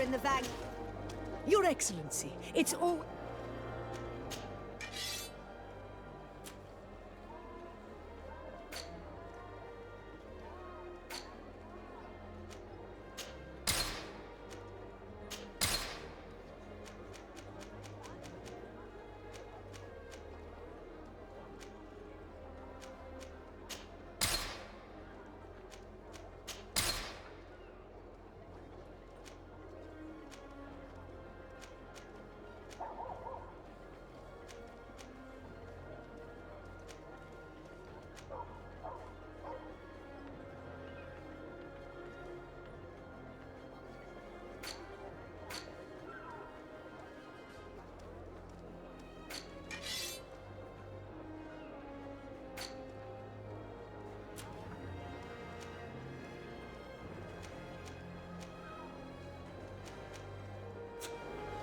in the van. Your Excellency, it's all...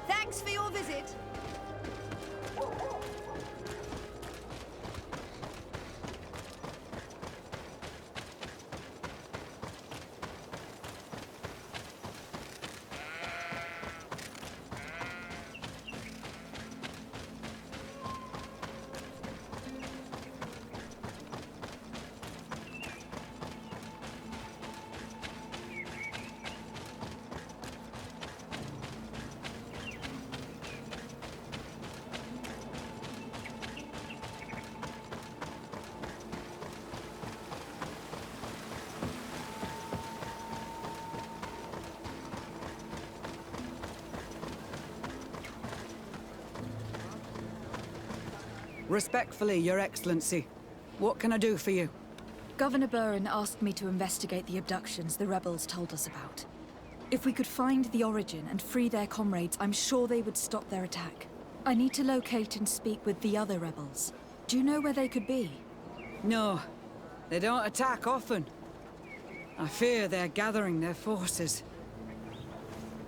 Thanks for your visit. Respectfully, Your Excellency. What can I do for you? Governor Buren asked me to investigate the abductions the rebels told us about. If we could find the origin and free their comrades, I'm sure they would stop their attack. I need to locate and speak with the other rebels. Do you know where they could be? No, they don't attack often. I fear they're gathering their forces.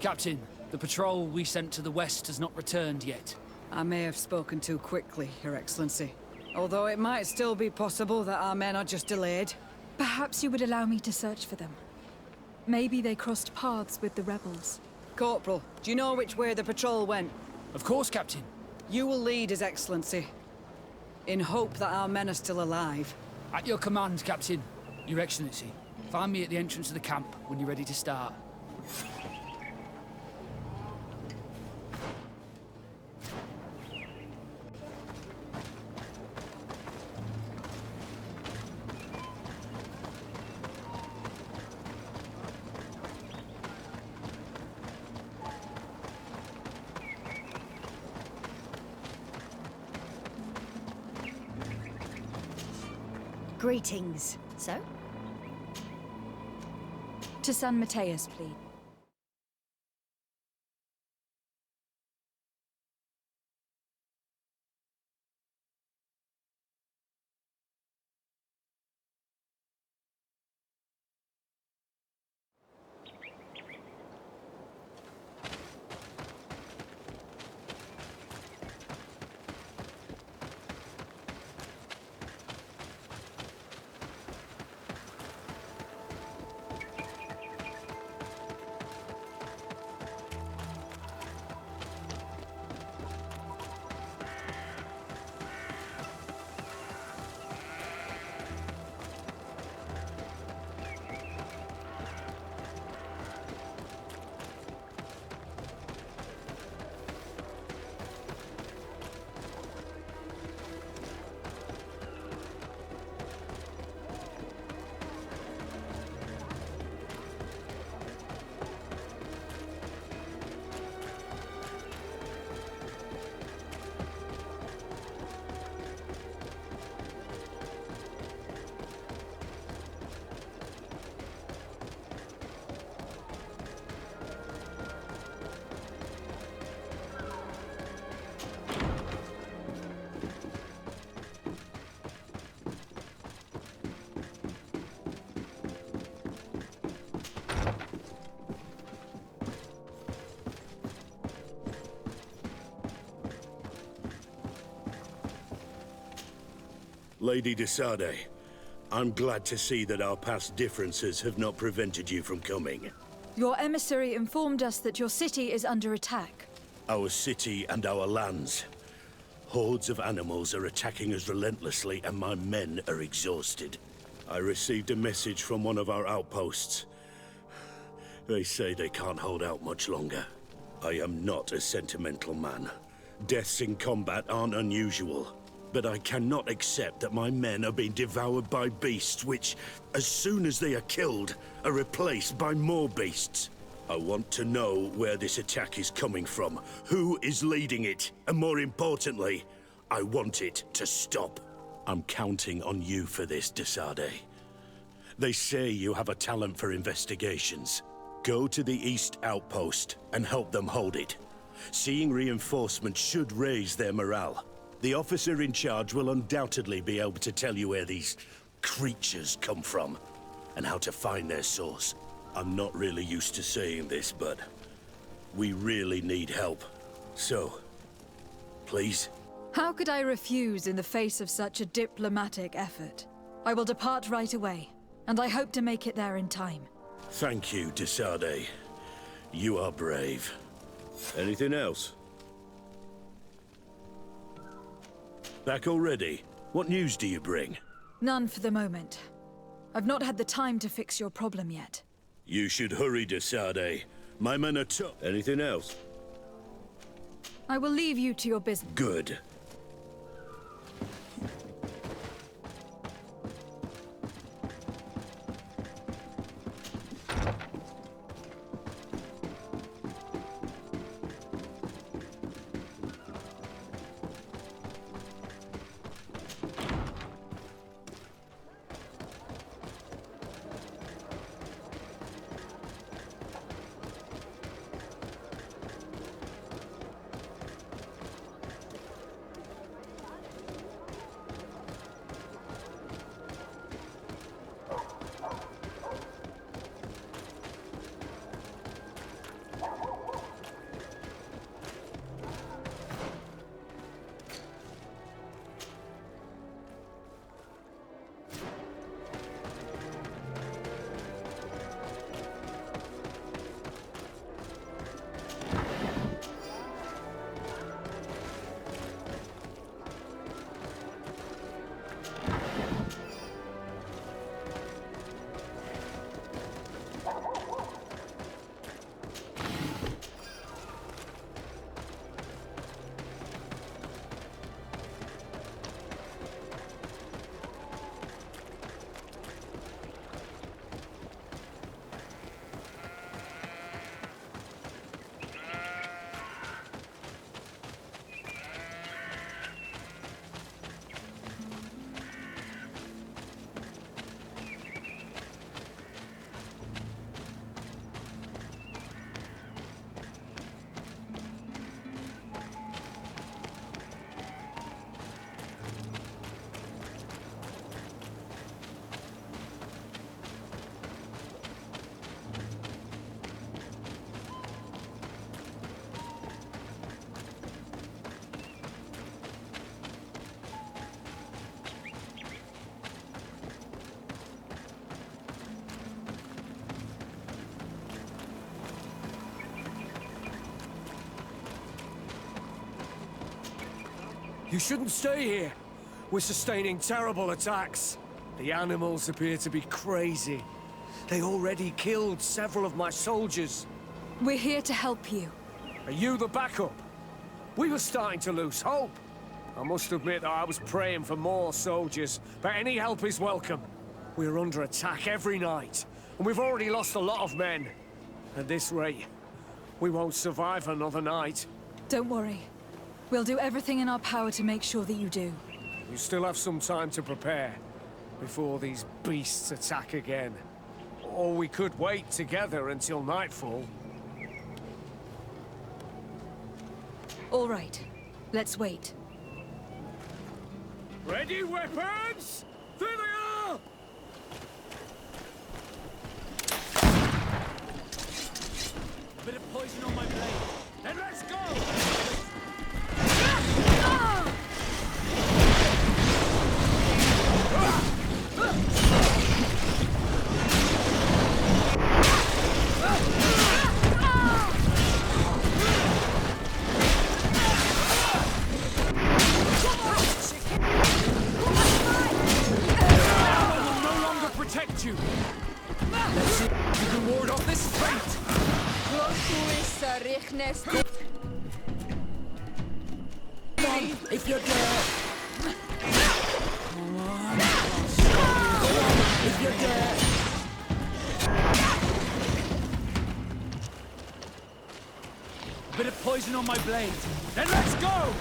Captain, the patrol we sent to the west has not returned yet. I may have spoken too quickly, Your Excellency. Although it might still be possible that our men are just delayed. Perhaps you would allow me to search for them. Maybe they crossed paths with the rebels. Corporal, do you know which way the patrol went? Of course, Captain. You will lead, His Excellency. In hope that our men are still alive. At your command, Captain. Your Excellency. Find me at the entrance of the camp when you're ready to start. Greetings. So? To San Matheus, please. Lady de Sade, I'm glad to see that our past differences have not prevented you from coming. Your emissary informed us that your city is under attack. Our city and our lands. Hordes of animals are attacking us relentlessly, and my men are exhausted. I received a message from one of our outposts. They say they can't hold out much longer. I am not a sentimental man. Deaths in combat aren't unusual. But I cannot accept that my men are being devoured by beasts which, as soon as they are killed, are replaced by more beasts. I want to know where this attack is coming from, who is leading it, and more importantly, I want it to stop. I'm counting on you for this, Desade. They say you have a talent for investigations. Go to the East Outpost and help them hold it. Seeing reinforcements should raise their morale. The officer in charge will undoubtedly be able to tell you where these creatures come from, and how to find their source. I'm not really used to saying this, but we really need help. So, please? How could I refuse in the face of such a diplomatic effort? I will depart right away, and I hope to make it there in time. Thank you, Desade. You are brave. Anything else? Back already? What news do you bring? None for the moment. I've not had the time to fix your problem yet. You should hurry, Desade. My men are tough. Anything else? I will leave you to your business. Good. You shouldn't stay here. We're sustaining terrible attacks. The animals appear to be crazy. They already killed several of my soldiers. We're here to help you. Are you the backup? We were starting to lose hope. I must admit that I was praying for more soldiers, but any help is welcome. We're under attack every night, and we've already lost a lot of men. At this rate, we won't survive another night. Don't worry. We'll do everything in our power to make sure that you do. You still have some time to prepare, before these beasts attack again. Or we could wait together until nightfall. All right. Let's wait. Ready, weapons? There they are! A bit of poison on my blade. Then let's go! me! If you're dead. Come on. Go on. If you're dead. A bit of poison on my blade. Then let's go!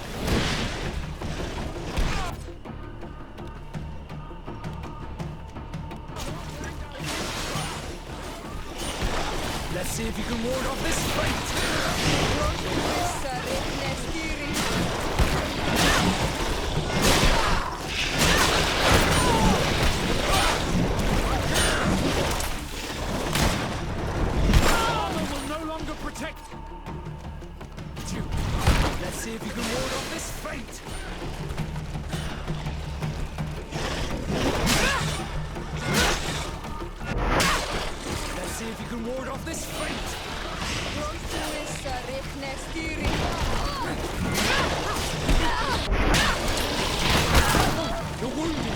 Let's see if you can ward off this fate! Armor will no longer protect you. Let's see if you can ward off this fate! Let's see if you can ward off this fate! You're wounded!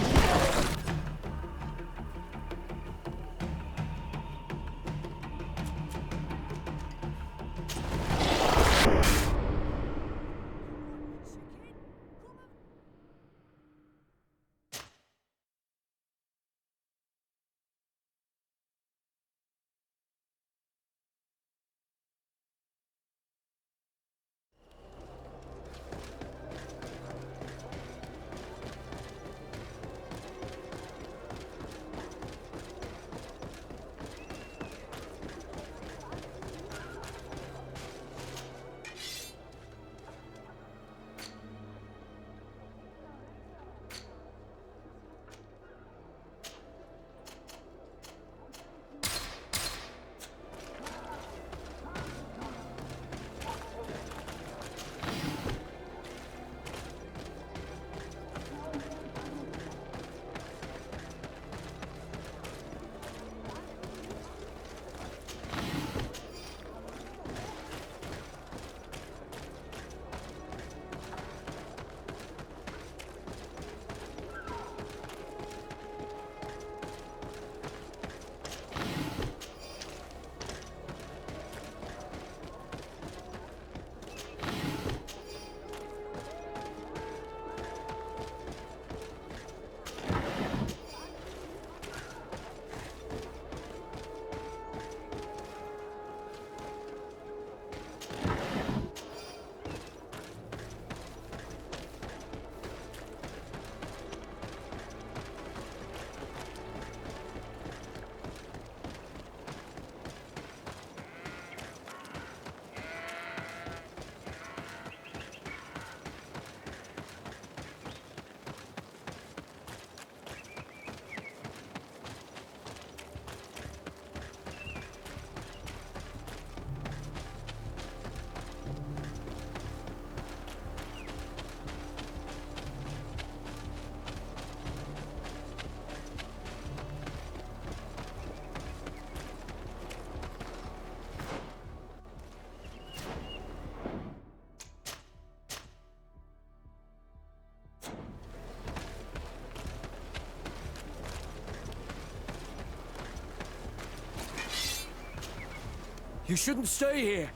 You shouldn't stay here.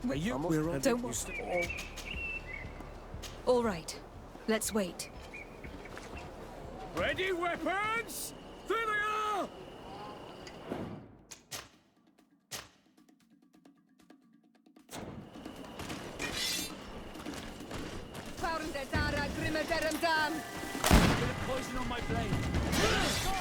We're all... Don't worry. All right. Let's wait. Ready, weapons? There they are! Bit of poison on my blade. Let's go!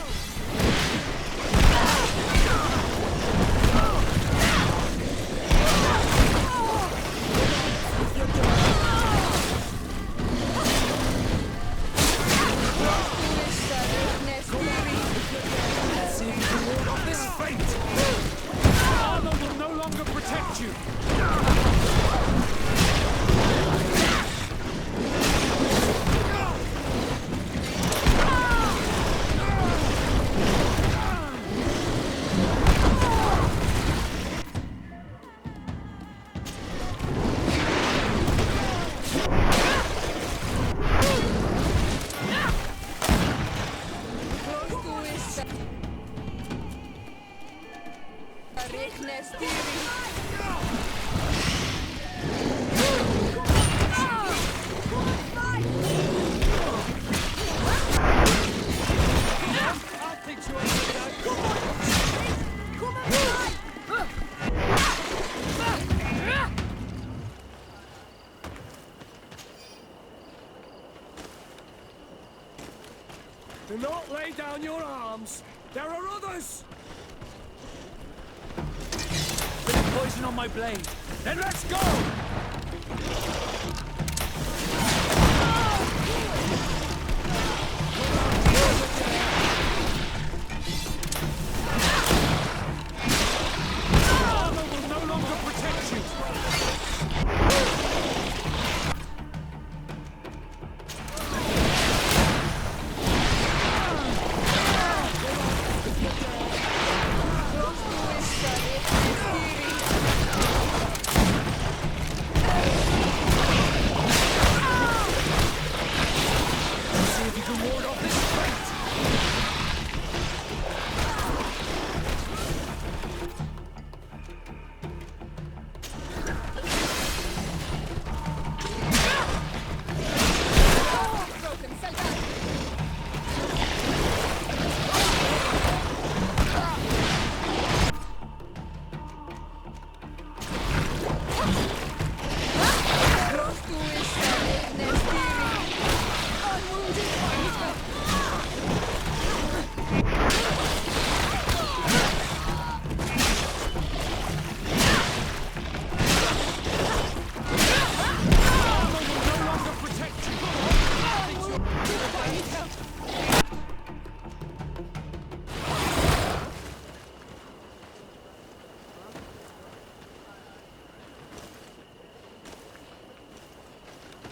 Armor will no longer protect you. Do not lay down your arms. There are others. Bit of poison on my blade. Then let's go! Armor will no longer protect you.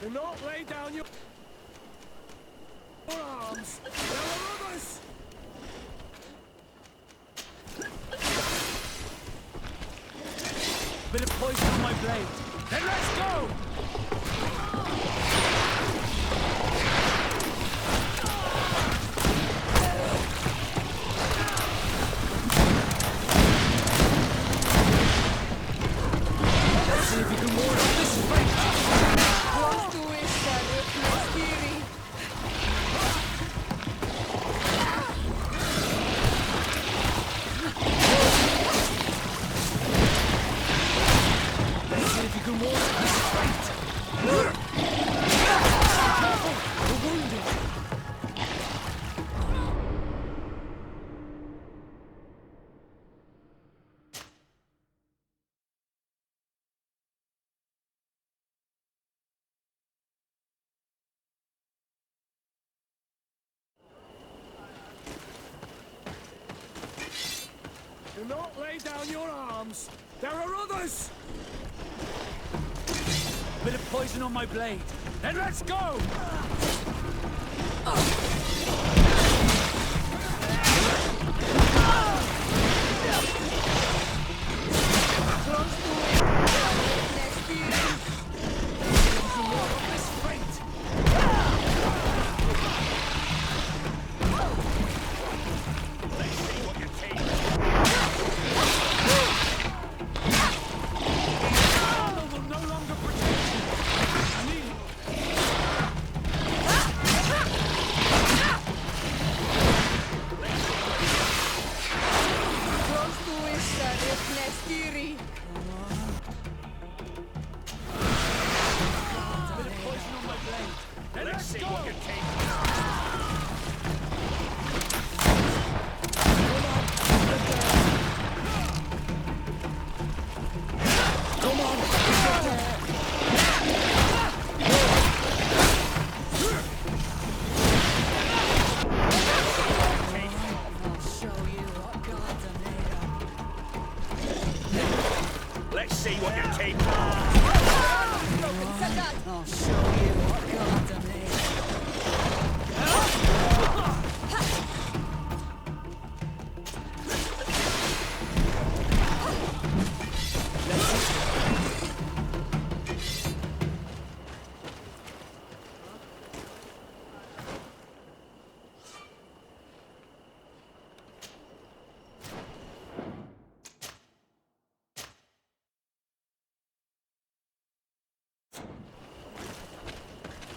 Do not lay down your arms. There are others. Bit of poison on my blade. Then let's go! Let's see if you can ward off this fate. Do not lay down your arms. There are others. Bit of poison on my blade. Then let's go! Let's see what you're capable of. I'll show you what gods are made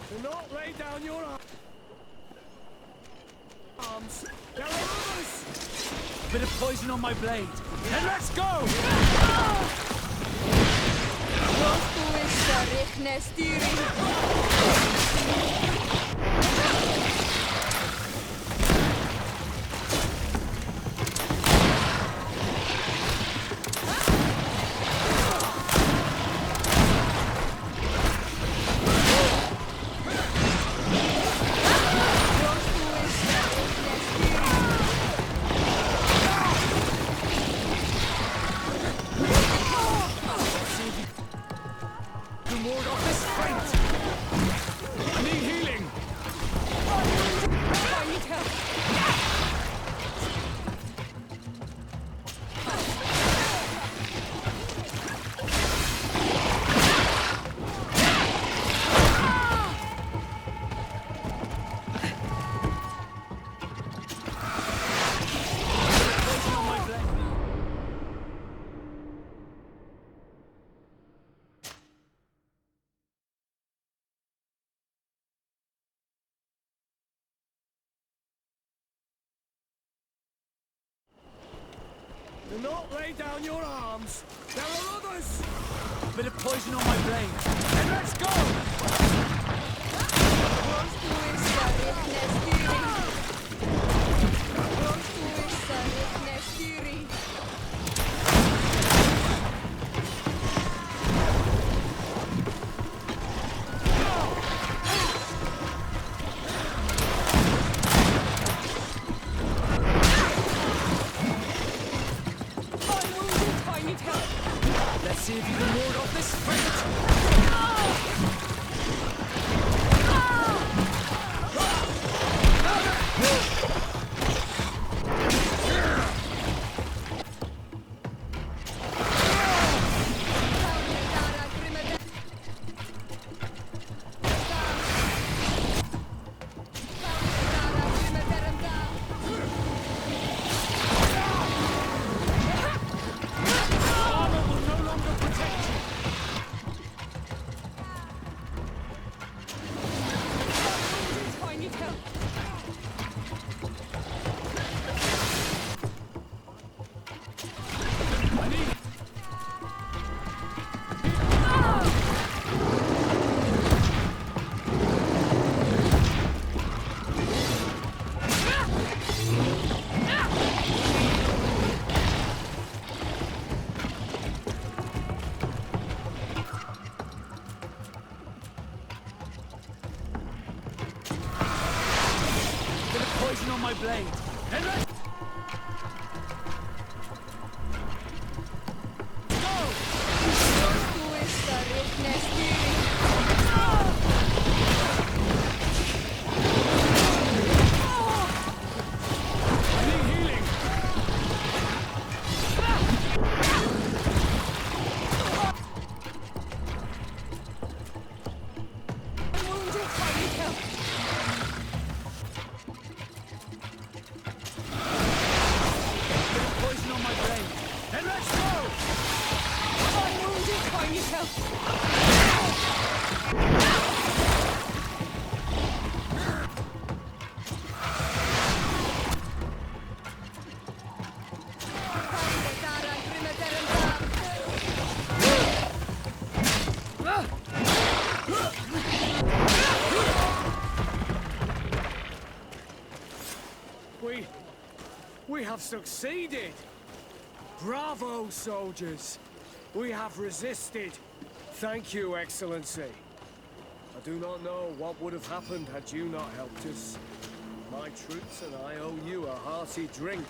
Do not lay down your arms. There are others. Bit of poison on my blade. Then let's go! Do not lay down your arms. There are others. Bit of poison on my blade. Then let's go! Let's see if you can ward off this fate! Armor will no longer protect you! I need... Bit of poison on my blade. And let's go! I need healing. Bit of poison on my blade. And let's go! We have succeeded! Bravo, soldiers! We have resisted. Thank you, Excellency. I do not know what would have happened had you not helped us. My troops and I owe you a hearty drink.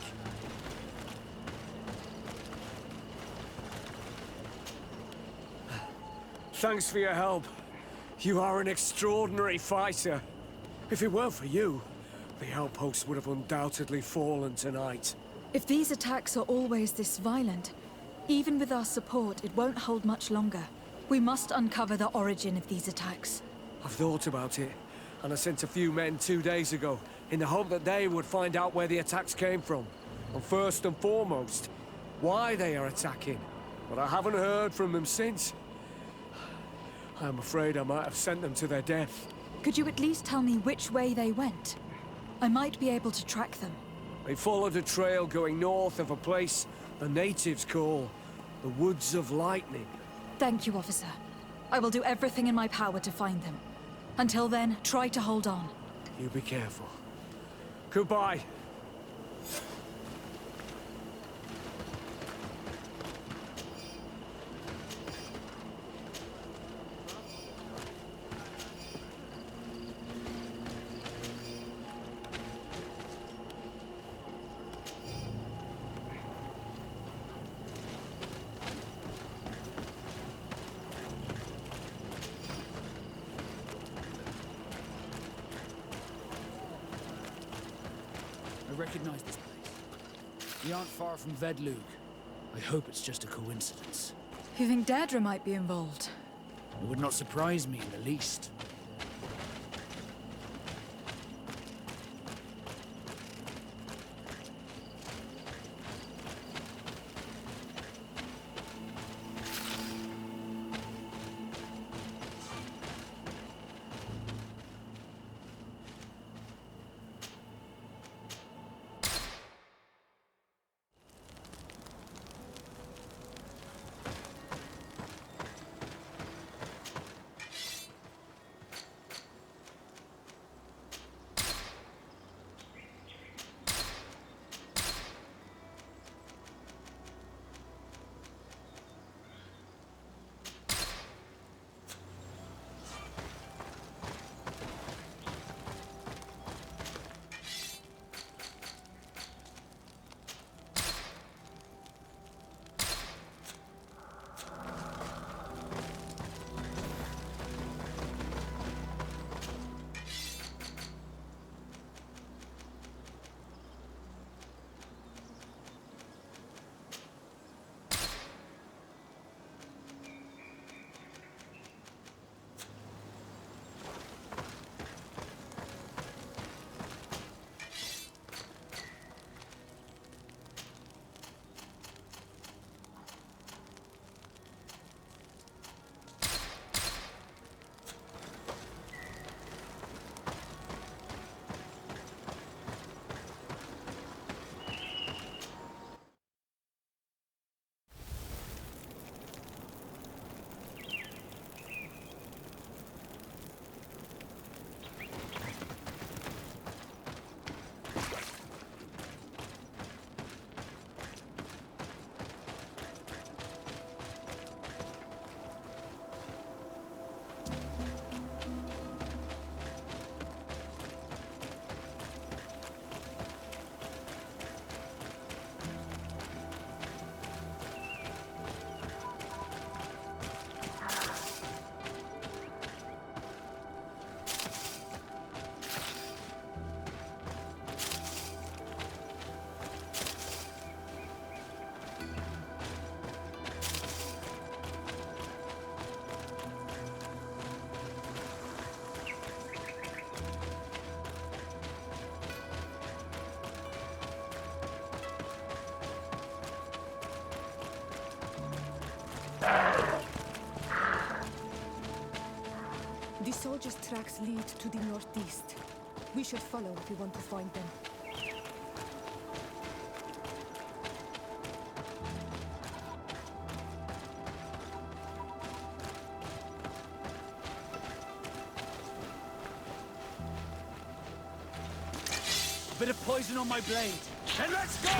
Thanks for your help. You are an extraordinary fighter. If it weren't for you, the outpost would have undoubtedly fallen tonight. If these attacks are always this violent, even with our support, it won't hold much longer. We must uncover the origin of these attacks. I've thought about it, and I sent a few men 2 days ago in the hope that they would find out where the attacks came from. And first and foremost, why they are attacking. But I haven't heard from them since. I'm afraid I might have sent them to their death. Could you at least tell me which way they went? I might be able to track them. They followed a trail going north of a place the natives call the Woods of Lightning. Thank you, officer. I will do everything in my power to find them. Until then, try to hold on. You be careful. Goodbye. I recognize this place. We aren't far from Vedlug. I hope it's just a coincidence. You think Deirdre might be involved? It would not surprise me in the least. soldiers' tracks lead to the northeast. We should follow if we want to find them. Bit of poison on my blade. Then let's go!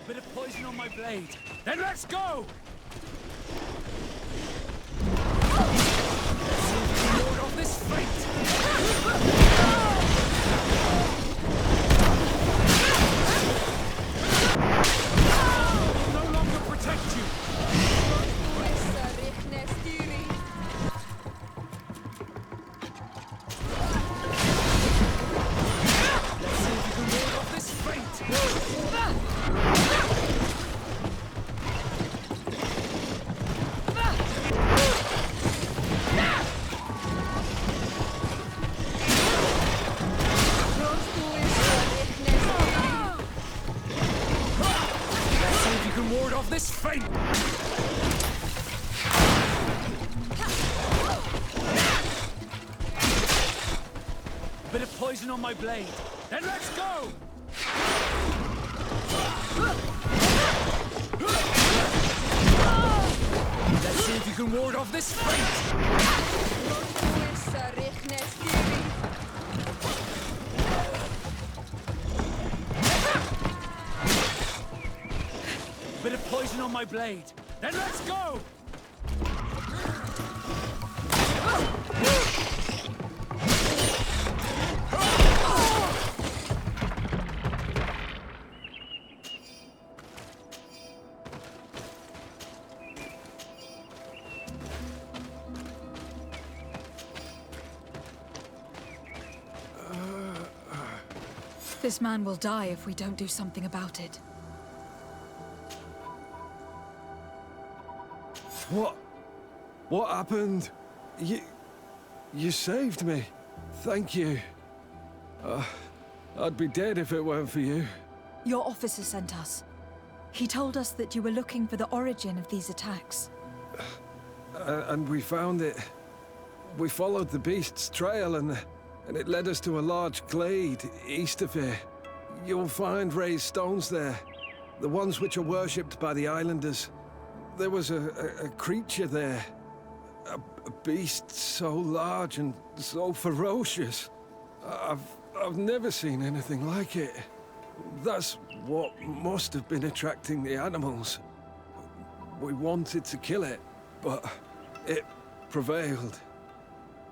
Bit of poison on my blade. Then let's go! Lord of this fate! Will no longer protect you! Let's see if you can ward off this fate! Ward off this fate! Bit of poison on my blade. Then let's go! Let's see if you can ward off this fate! Bit of poison on my blade. Then let's go! This man will die if we don't do something about it. What happened? You saved me. Thank you. I'd be dead if it weren't for you. Your officer sent us. He told us that you were looking for the origin of these attacks. And we found it. We followed the beast's trail and it led us to a large glade east of here. You'll find raised stones there. The ones which are worshipped by the islanders. There was a creature there. A beast so large and so ferocious. I've never seen anything like it. That's what must have been attracting the animals. We wanted to kill it, but it prevailed.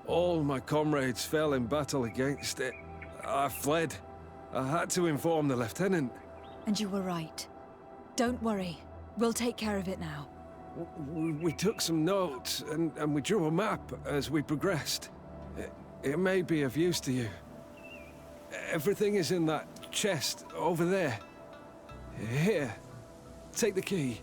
All my comrades fell in battle against it. I fled. I had to inform the lieutenant. And you were right. Don't worry. We'll take care of it now. We took some notes, and we drew a map as we progressed. It may be of use to you. Everything is in that chest over there. Here, take the key.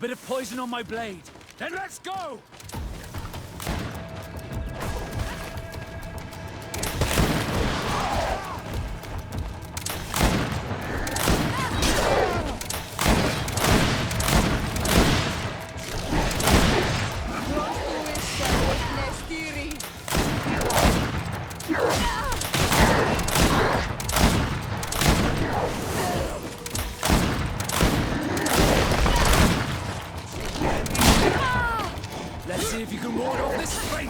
bit of poison on my blade. Then let's go! Let's see if you can ward off this fate!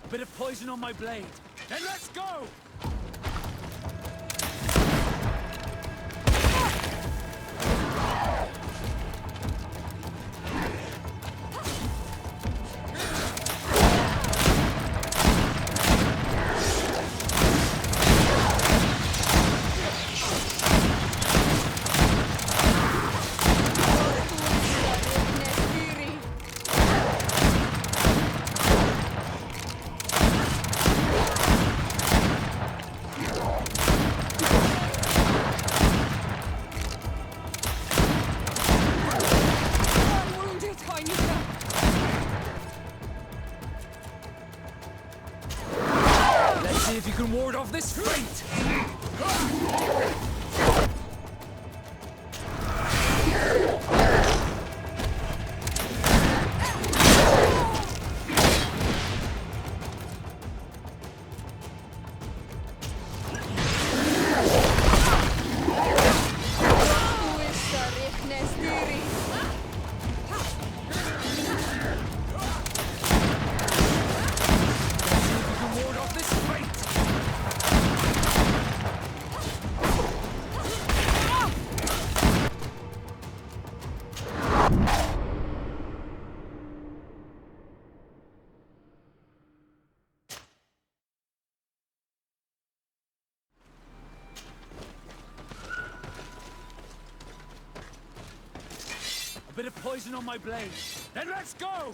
A bit of poison on my blade. Then let's go! If you can ward off this fate! A bit of poison on my blade. Then let's go!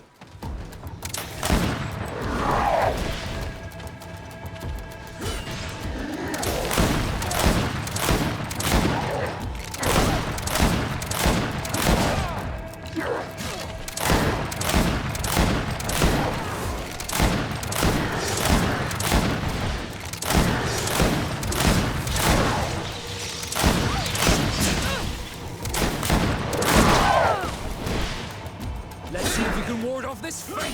Let's see if we can ward off this fate!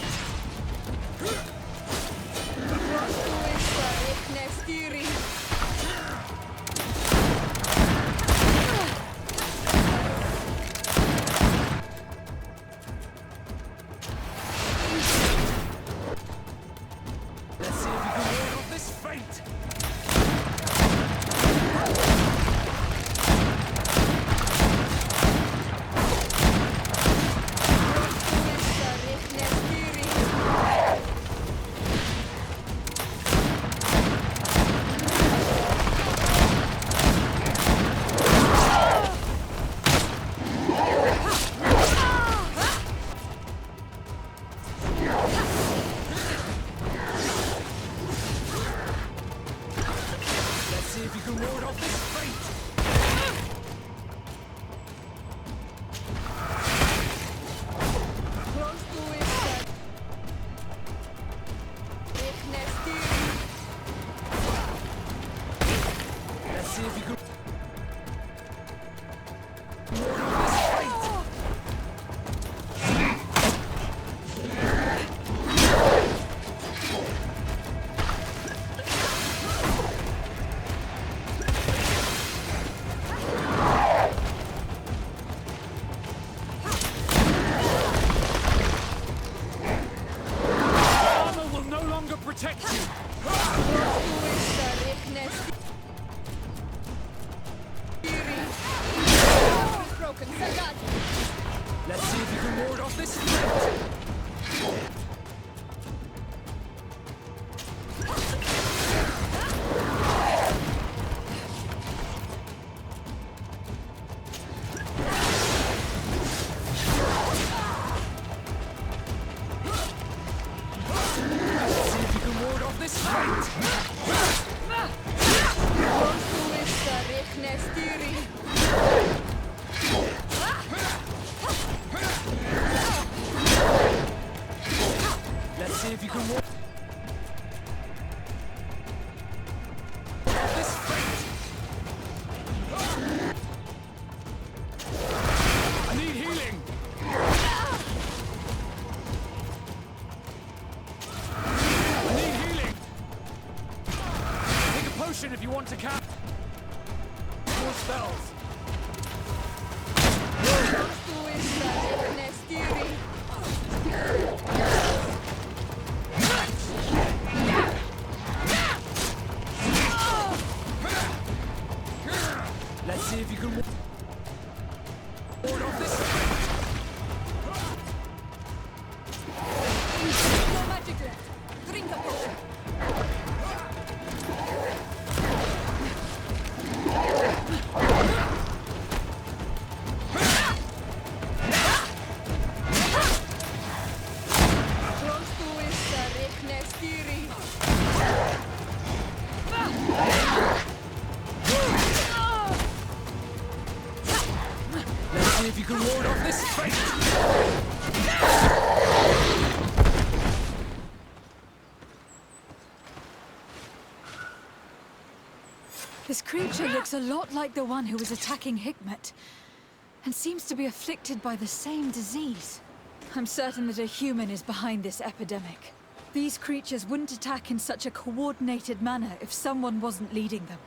Let's see if we can ward off this fate! Let's see if you can ward off this fate! Let's see if you can ward off this fate! Let's see if you can walk this fate. I need healing. I need healing. Take a potion if you want to cast more spells. Let's see if you can ward off this fate. No magic left. Drink a potion. Let's see if you can ward off this fate. This creature looks a lot like the one who was attacking Hikmet, and seems to be afflicted by the same disease. I'm certain that a human is behind this epidemic. These creatures wouldn't attack in such a coordinated manner if someone wasn't leading them.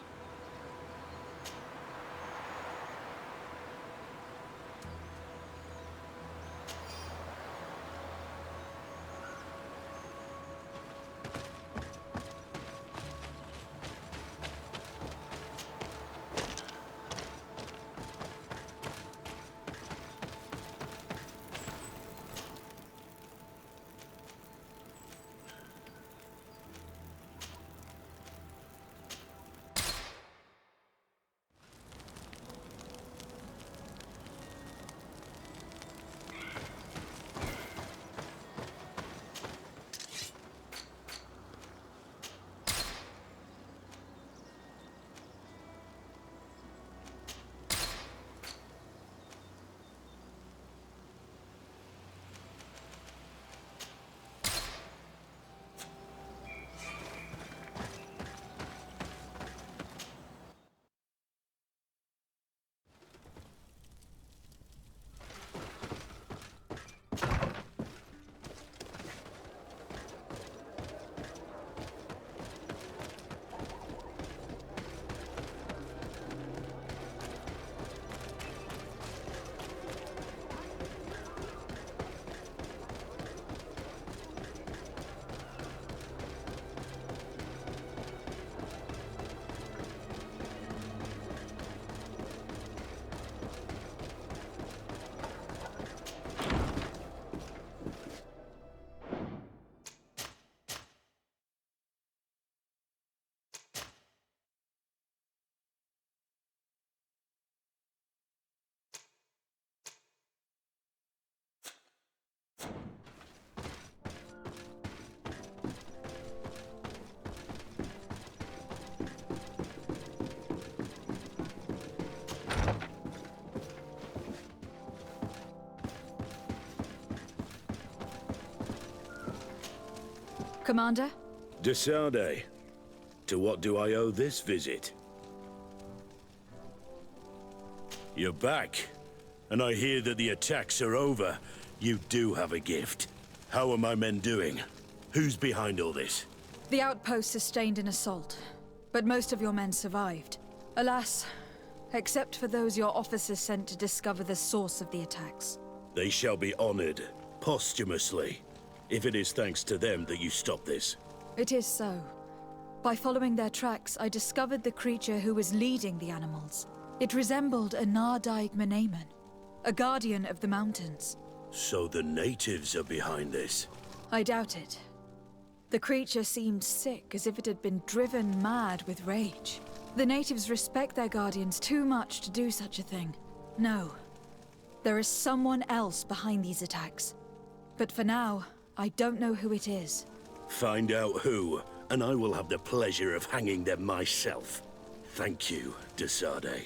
Commander? Desade, to what do I owe this visit? You're back, and I hear that the attacks are over. You do have a gift. How are my men doing? Who's behind all this? The outpost sustained an assault, but most of your men survived. Alas, except for those your officers sent to discover the source of the attacks. They shall be honored, posthumously, if it is thanks to them that you stop this. It is so. By following their tracks, I discovered the creature who was leading the animals. It resembled a Nardaig, a guardian of the mountains. So the natives are behind this? I doubt it. The creature seemed sick, as if it had been driven mad with rage. The natives respect their guardians too much to do such a thing. No. There is someone else behind these attacks. But for now, I don't know who it is. Find out who, and I will have the pleasure of hanging them myself. Thank you, Desade.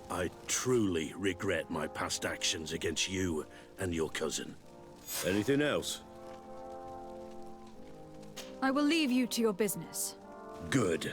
I truly regret my past actions against you and your cousin. Anything else? I will leave you to your business. Good.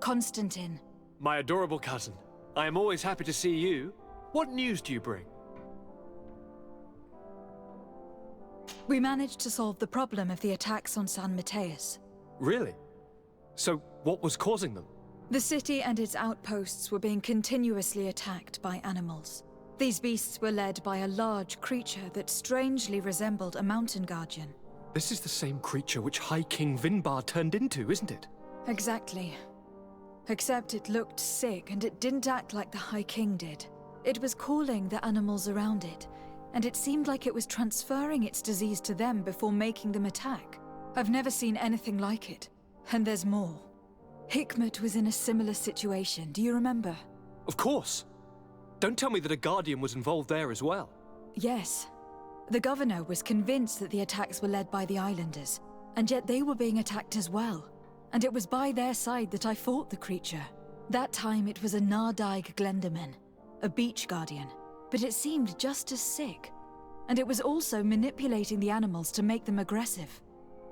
Constantine. My adorable cousin. I am always happy to see you. What news do you bring? We managed to solve the problem of the attacks on San Matheus. Really? So, what was causing them? The city and its outposts were being continuously attacked by animals. These beasts were led by a large creature that strangely resembled a mountain guardian. This is the same creature which High King Vinbar turned into, isn't it? Exactly. Except it looked sick and it didn't act like the High King did. It was calling the animals around it, and it seemed like it was transferring its disease to them before making them attack. I've never seen anything like it. And there's more. Hikmet was in a similar situation, do you remember? Of course. Don't tell me that a Guardian was involved there as well. Yes. The governor was convinced that the attacks were led by the islanders, and yet they were being attacked as well. And it was by their side that I fought the creature. That time it was a Nardaig Glenderman, a beach guardian, but it seemed just as sick. And it was also manipulating the animals to make them aggressive.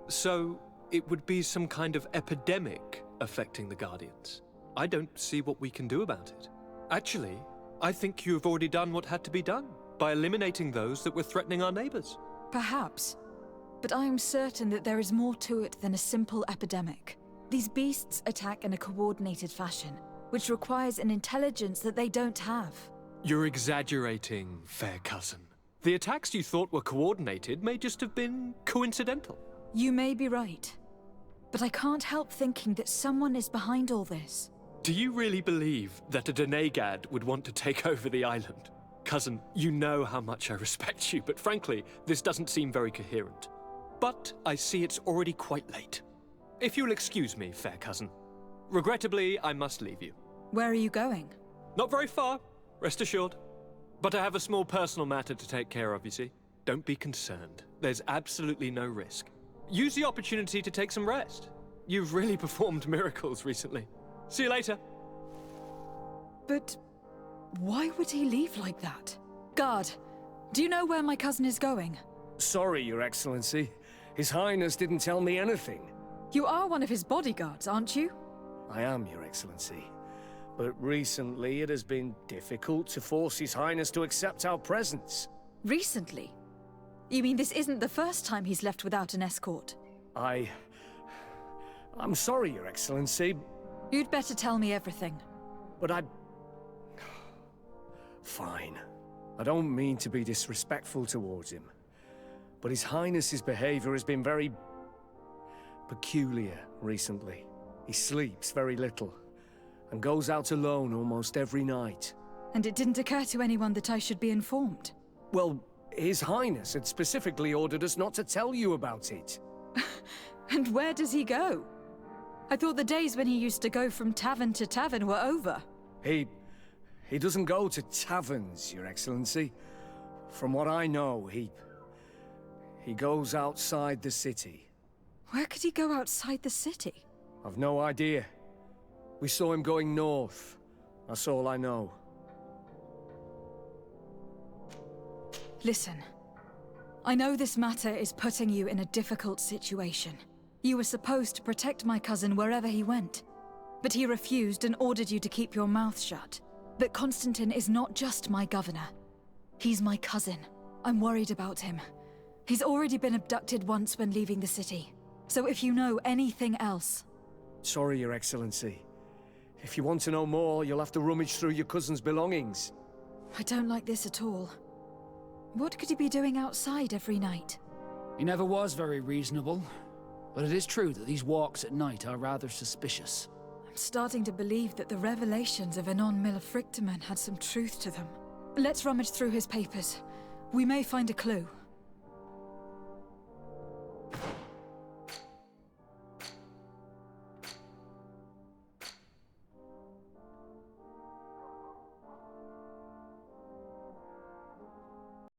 So, it would be some kind of epidemic affecting the Guardians, I don't see what we can do about it. Actually, I think you've already done what had to be done by eliminating those that were threatening our neighbors. Perhaps. But I am certain that there is more to it than a simple epidemic. These beasts attack in a coordinated fashion, which requires an intelligence that they don't have. You're exaggerating, fair cousin. The attacks you thought were coordinated may just have been coincidental. You may be right. But I can't help thinking that someone is behind all this. Do you really believe that a Denegad would want to take over the island? Cousin, you know how much I respect you, but frankly, this doesn't seem very coherent. But I see it's already quite late. If you'll excuse me, fair cousin. Regrettably, I must leave you. Where are you going? Not very far, rest assured. But I have a small personal matter to take care of, you see. Don't be concerned. There's absolutely no risk. Use the opportunity to take some rest. You've really performed miracles recently. See you later. But why would he leave like that? Guard, do you know where my cousin is going? Sorry, Your Excellency. His Highness didn't tell me anything. You are one of his bodyguards, aren't you? I am, Your Excellency. But recently it has been difficult to force His Highness to accept our presence. Recently? You mean this isn't the first time he's left without an escort? I'm sorry, Your Excellency, You'd better tell me everything. but Fine. I don't mean to be disrespectful towards him, but His Highness's behavior has been very peculiar recently. He sleeps very little, and goes out alone almost every night. And it didn't occur to anyone that I should be informed. Well, His Highness had specifically ordered us not to tell you about it. And where does he go? I thought the days when he used to go from tavern to tavern were over. He doesn't go to taverns, Your Excellency. From what I know, he goes outside the city. Where could he go outside the city? I've no idea. We saw him going north. That's all I know. Listen. I know this matter is putting you in a difficult situation. You were supposed to protect my cousin wherever he went. But he refused and ordered you to keep your mouth shut. But Constantine is not just my governor. He's my cousin. I'm worried about him. He's already been abducted once when leaving the city. So if you know anything else... Sorry, Your Excellency. If you want to know more, you'll have to rummage through your cousin's belongings. I don't like this at all. What could he be doing outside every night? He never was very reasonable. But it is true that these walks at night are rather suspicious. I'm starting to believe that the revelations of Anon Millefrictamen had some truth to them. Let's rummage through his papers. We may find a clue.